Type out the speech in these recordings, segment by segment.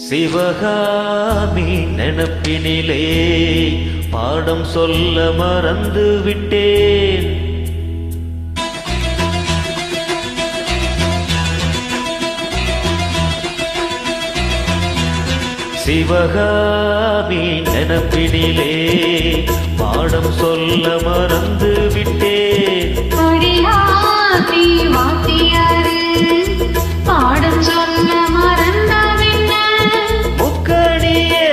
சிவகாமி நினப்பினிலே பாடம் சொல்ல மறந்து விட்டேன். சிவகாமி நினப்பினிலே பாடம் சொல்ல மறந்து விட்டேன். பாடம் சொல்ல மறந்தவில்லை. முக்கணியே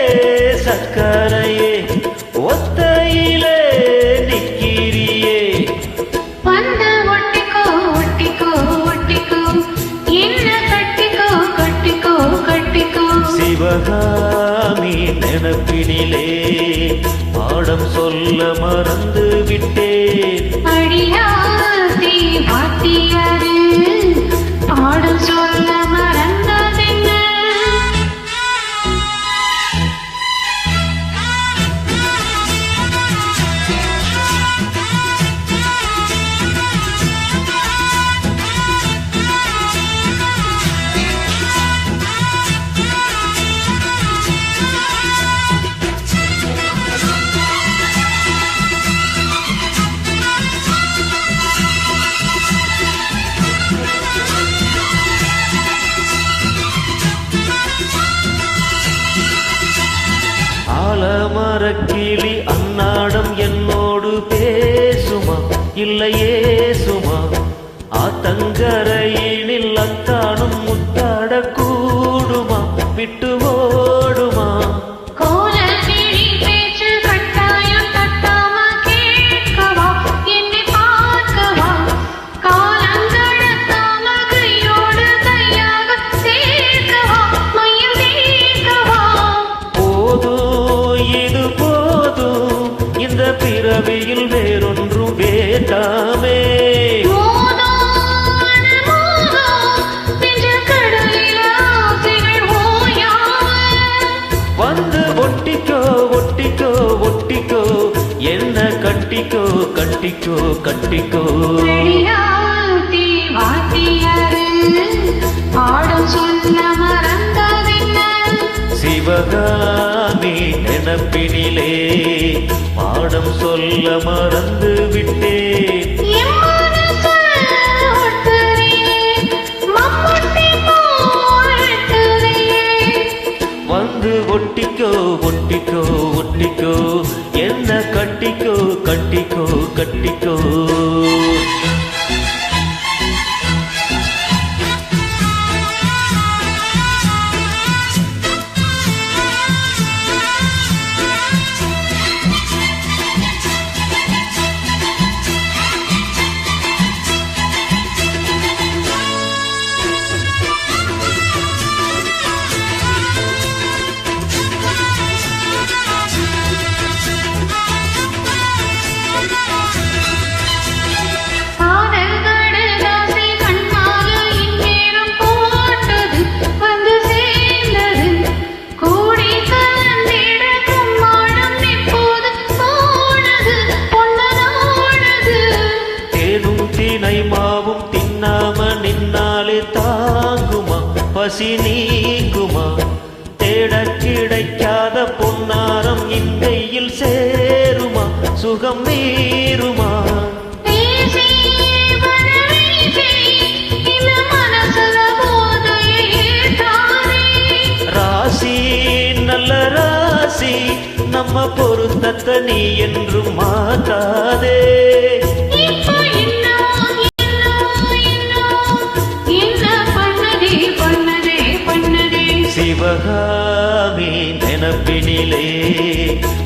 சக்கரையே ஒத்தையிலே நிக்கிரியே. வந்து ஒட்டிக்கோ ஒட்டிக்கோ ஒட்டிக்கோ என்ன கட்டிக்கோ கட்டிக்கோ கட்டிக்கோ. சிவகாமி நினப்பினிலே பாடம் சொல்ல மறந்து விட்டேன். அடியாத்தி வாத்தியாரு பாடம் சொல்ல மறந்ததென்ன. ஆலமரக்கிளி அன்னாடம் என்னோடு பேசுமா இல்லையே சுமா. ஆத்தங்கரையினில் அத்தானும் முத்தாட கூடுமா விட்டு ஓடுமா. பிறவியில் வேறொன்றும் வேண்டாமே. வந்து ஒட்டிக்கோ ஒட்டிக்கோ ஒட்டிக்கோ என்ன கட்டிக்கோ கட்டிக்கோ கட்டிக்கோ. பாடம் சொல்ல மறந்ததென்ன. சிவகாமி நினப்பினிலே பாடம் சொல்ல மறந்து விட்டேன். வந்து ஒட்டிக்கோ ஒட்டிக்கோ ஒட்டிக்கோ என்ன கட்டிக்கோ கட்டிக்கோ கட்டிக்கோ. மாவும் தின்னாம நின்னாலே தாங்குமா பசி நீங்குமா. தேட கிடைக்காத பொன்னாரம் இங்கையில் சேருமா சுகம் நீருமா. ராசி நல்ல ராசி நம்ம பொருத்தத்தை நீ என்றும் மாத்தாதே. சிவகாமி நினப்பினிலே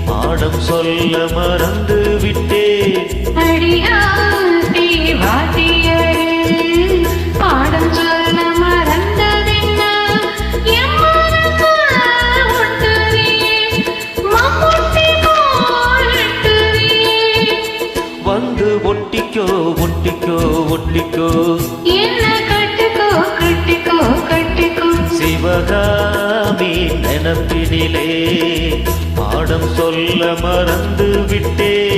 பாடம் சொல்ல மறந்து விட்டேன். அடியாத்தி வாத்தியாரு பாடம் சொல்ல மறந்ததென்ன. வந்து ஒட்டிக்கோ ஒட்டிக்கோ ஒட்டிக்கோ என்ன கட்டிக்கோ கட்டிக்கோ கட்டிக்கோ. சிவகாமி நினப்பினிலே பாடம் சொல்ல மறந்து விட்டேன்.